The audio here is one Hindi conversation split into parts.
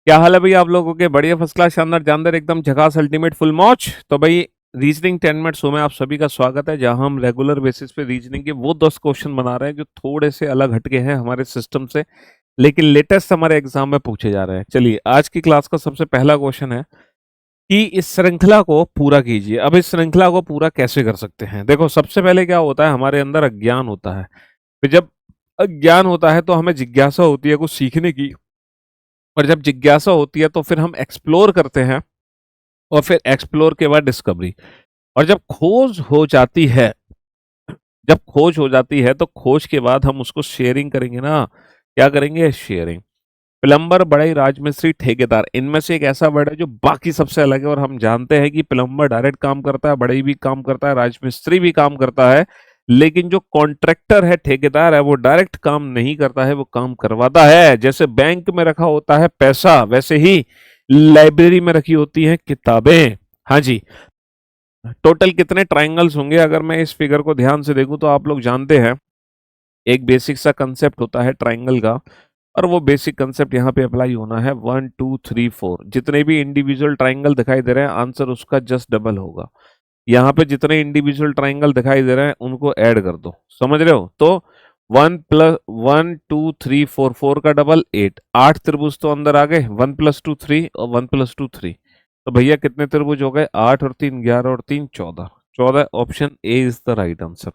क्या हाल है भाई आप लोगों के? बढ़िया, फर्स्ट क्लास, शानदार, जानदार, एकदम झकास, अल्टीमेट, फुल मौज। तो भाई रीजनिंग 10 मिनट शो में आप सभी का स्वागत है, जहां हम रेगुलर बेसिस पे रीजनिंग के वो 10 क्वेश्चन बना रहे हैं जो थोड़े से अलग हटके हैं हमारे सिस्टम से, लेकिन लेटेस्ट हमारे एग्जाम में पूछे जा रहे हैं। चलिए, आज की क्लास का सबसे पहला क्वेश्चन है कि इस श्रृंखला को पूरा कीजिए। अब इस श्रृंखला को पूरा कैसे कर सकते हैं? देखो, सबसे पहले क्या होता है, हमारे अंदर अज्ञान होता है। फिर जब अज्ञान होता है तो हमें जिज्ञासा होती है कुछ सीखने की, और जब जिज्ञासा होती है तो फिर हम एक्सप्लोर करते हैं, और फिर एक्सप्लोर के बाद डिस्कवरी। और जब खोज हो जाती है तो खोज के बाद हम उसको शेयरिंग करेंगे ना। क्या करेंगे? शेयरिंग। प्लम्बर, बढ़ई, राजमिस्त्री, ठेकेदार, इनमें से एक ऐसा वर्ड है जो बाकी सबसे अलग है, और हम जानते हैं कि प्लम्बर डायरेक्ट काम करता है, बढ़ई भी काम करता है, राजमिस्त्री भी काम करता है, लेकिन जो कॉन्ट्रैक्टर है, ठेकेदार है, वो डायरेक्ट काम नहीं करता है, वो काम करवाता है। जैसे बैंक में रखा होता है पैसा, वैसे ही लाइब्रेरी में रखी होती हैं किताबें। हाँ जी। टोटल कितने ट्राइंगल्स होंगे? अगर मैं इस फिगर को ध्यान से देखूं तो आप लोग जानते हैं एक बेसिक सा कंसेप्ट होता है ट्राइंगल का, और वो बेसिक कंसेप्ट यहाँ पे अप्लाई होना है। 1 2 3 4 जितने भी इंडिविजुअल ट्राइंगल दिखाई दे रहे हैं, आंसर उसका जस्ट डबल होगा। यहाँ पे जितने इंडिविजुअल ट्राइंगल दिखाई दे रहे हैं उनको ऐड कर दो, समझ रहे हो? तो 1 + 1 2 3 4, 4 का डबल 8, 8 त्रिभुज तो अंदर आ गए। 1 + 2 3 और 1 + 2 3। तो भैया कितने त्रिभुज हो गए? 8 और 3 11 और 3 14। 14, option A is the right answer.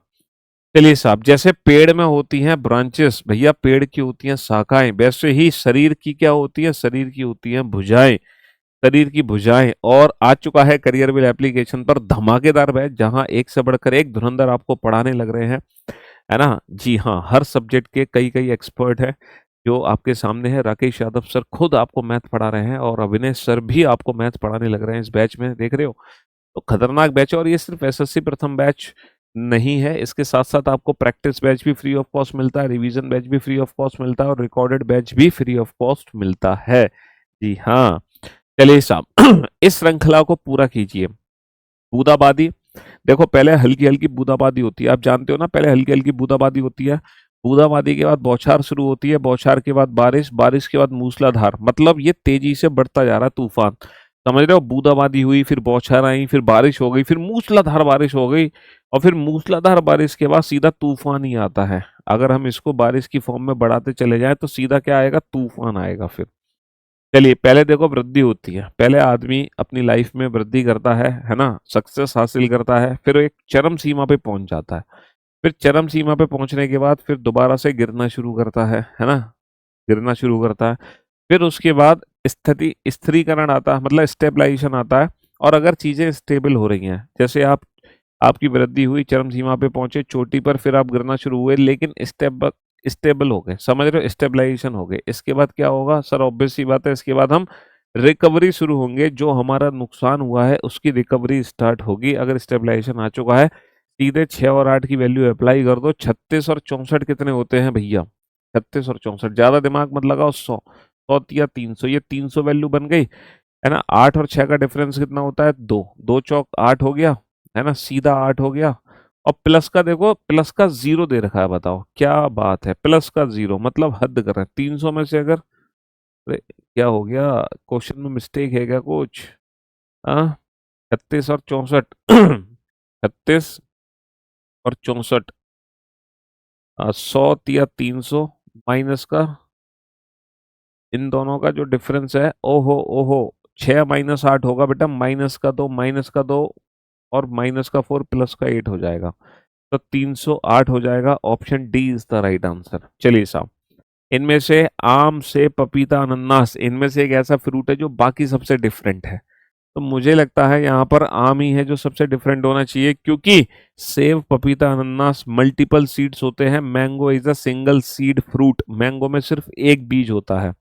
चलिए साहब, जैसे पेड़ में होती हैं ब्रांचेस, भैया पेड़ की होती हैं शाखाएं, वैसे ही शरीर की क्या होती है? शरीर की होती हैं भुजाएं। शरीर की भुजाएं। और आ चुका है करियर बिल एप्लीकेशन पर धमाकेदार बैच, जहां एक से बढ़कर एक धुरंधर आपको पढ़ाने लग रहे हैं, है ना? जी हाँ, हर सब्जेक्ट के कई कई एक्सपर्ट हैं जो आपके सामने है। राकेश यादव सर खुद आपको मैथ पढ़ा रहे हैं, और अविनय सर भी आपको मैथ पढ़ाने लग रहे हैं इस बैच में, देख रहे हो? तो खतरनाक बैच है। और ये सिर्फ एसएससी प्रथम बैच नहीं है, इसके साथ साथ आपको प्रैक्टिस बैच भी फ्री ऑफ कॉस्ट मिलता है, रिवीजन बैच भी फ्री ऑफ कॉस्ट मिलता है, और रिकॉर्डेड बैच भी फ्री ऑफ कॉस्ट मिलता है। जी हाँ। चलिए साहब, इस श्रृंखला को पूरा कीजिए। बूंदाबांदी। देखो, पहले हल्की हल्की बूंदाबांदी होती है, आप जानते हो ना, पहले हल्की हल्की बूंदाबांदी होती है। बूंदाबांदी के बाद बौछार शुरू होती है, बौछार के बाद बारिश, बारिश के बाद मूसलाधार। मतलब ये तेजी से बढ़ता जा रहा है तूफान, समझ रहे हो? बूंदाबांदी हुई, फिर बौछार आई, फिर बारिश हो गई, फिर मूसलाधार बारिश हो गई, और फिर मूसलाधार बारिश के बाद सीधा तूफान ही आता है। अगर हम इसको बारिश की फॉर्म में बढ़ाते चले जाएं तो सीधा क्या आएगा? तूफान आएगा फिर। चलिए, पहले देखो वृद्धि होती है, पहले आदमी अपनी लाइफ में वृद्धि करता है ना, सक्सेस हासिल करता है, फिर एक चरम सीमा पे पहुंच जाता है। फिर चरम सीमा पे पहुंचने के बाद फिर दोबारा से गिरना शुरू करता है ना? गिरना शुरू करता है। फिर उसके बाद स्थिति स्थिरीकरण आता है, मतलब स्टेबलाइजेशन आता है। और अगर चीजें स्टेबल हो रही हैं, जैसे आपकी वृद्धि हुई, चरम सीमा पे पहुंचे, चोटी पर, फिर आप गिरना शुरू हुए, लेकिन स्टेबल हो गए, समझ रहे हो? स्टेबलाइजेशन हो गए। इसके बाद क्या होगा सर? ऑब्वियस सी बात है, इसके बाद हम रिकवरी शुरू होंगे, जो हमारा नुकसान हुआ है उसकी रिकवरी स्टार्ट होगी। अगर स्टेबलाइजेशन आ चुका है, सीधे 6 और 8 की वैल्यू अप्लाई कर दो। 36 और 64 कितने होते हैं भैया? 36 और 64, ज्यादा दिमाग मत लगाओ। 100, 100 या 300, ये 300 वैल्यू बन गई, है ना? 8 और 6 का डिफरेंस कितना होता है? 2, 2 चौक 8 हो गया, है ना? सीधा 8 हो गया। और प्लस का देखो, प्लस का 0 दे रखा है, बताओ क्या बात है? प्लस का 0 मतलब हद कर रहे हैं। 300 में से अगर, अरे क्या हो गया? क्वेश्चन में मिस्टेक है क्या कुछ? हाँ, 36 और 64। 36 और 64, 100 या 300 माइनस का, इन दोनों का जो डिफरेंस है, ओहो ओहो, 6 - 8 होगा बेटा। -का 2, -का 2, और -का 4, +का 8 हो जाएगा। तो 308 हो जाएगा। Option D is the right answer. चलिए साहब, इनमें से आम, सेब, पपीता, अनन्नास, इनमें से एक ऐसा फ्रूट है जो बाकी सबसे डिफरेंट है। तो मुझे लगता है यहाँ पर आम ही है जो सबसे डिफरेंट होना चाहिए, क्योंकि सेब, पपीता, अनन्नास मल्टीपल सीड्स होते हैं। Mango is a single seed fruit, mango में सिर्फ एक बीज होता है।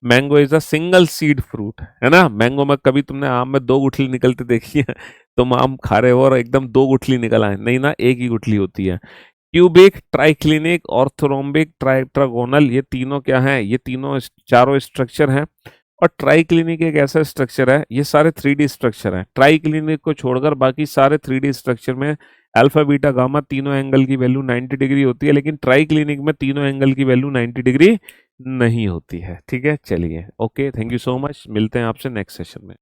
Mango is a single seed fruit, है ना? मैंगो में कभी तुमने आम में 2 गुठली निकलते देखी है? तुम आम खा रहे हो और एकदम 2 गुठली निकल आए, नहीं ना, एक ही गुठली होती है। क्यूबिक, ट्राइक्लिनिक, ऑर्थोरोम्बिक, ट्राइट्रागोनल, ये तीनों क्या हैं? ये तीनों चारों स्ट्रक्चर हैं। और ट्राइक्लिनिक एक ऐसा स्ट्रक्चर है, ये सारे 3D स्ट्रक्चर हैं। ट्राइक्लिनिक को छोड़कर बाकी सारे 3D स्ट्रक्चर में अल्फा, बीटा, गामा तीनों एंगल की वैल्यू 90 डिग्री होती है, लेकिन ट्राइक्लिनिक में तीनों एंगल की वैल्यू 90 डिग्री नहीं होती है। ठीक है, चलिए, okay, thank you so much, मिलते हैं आपसे नेक्स्ट सेशन में।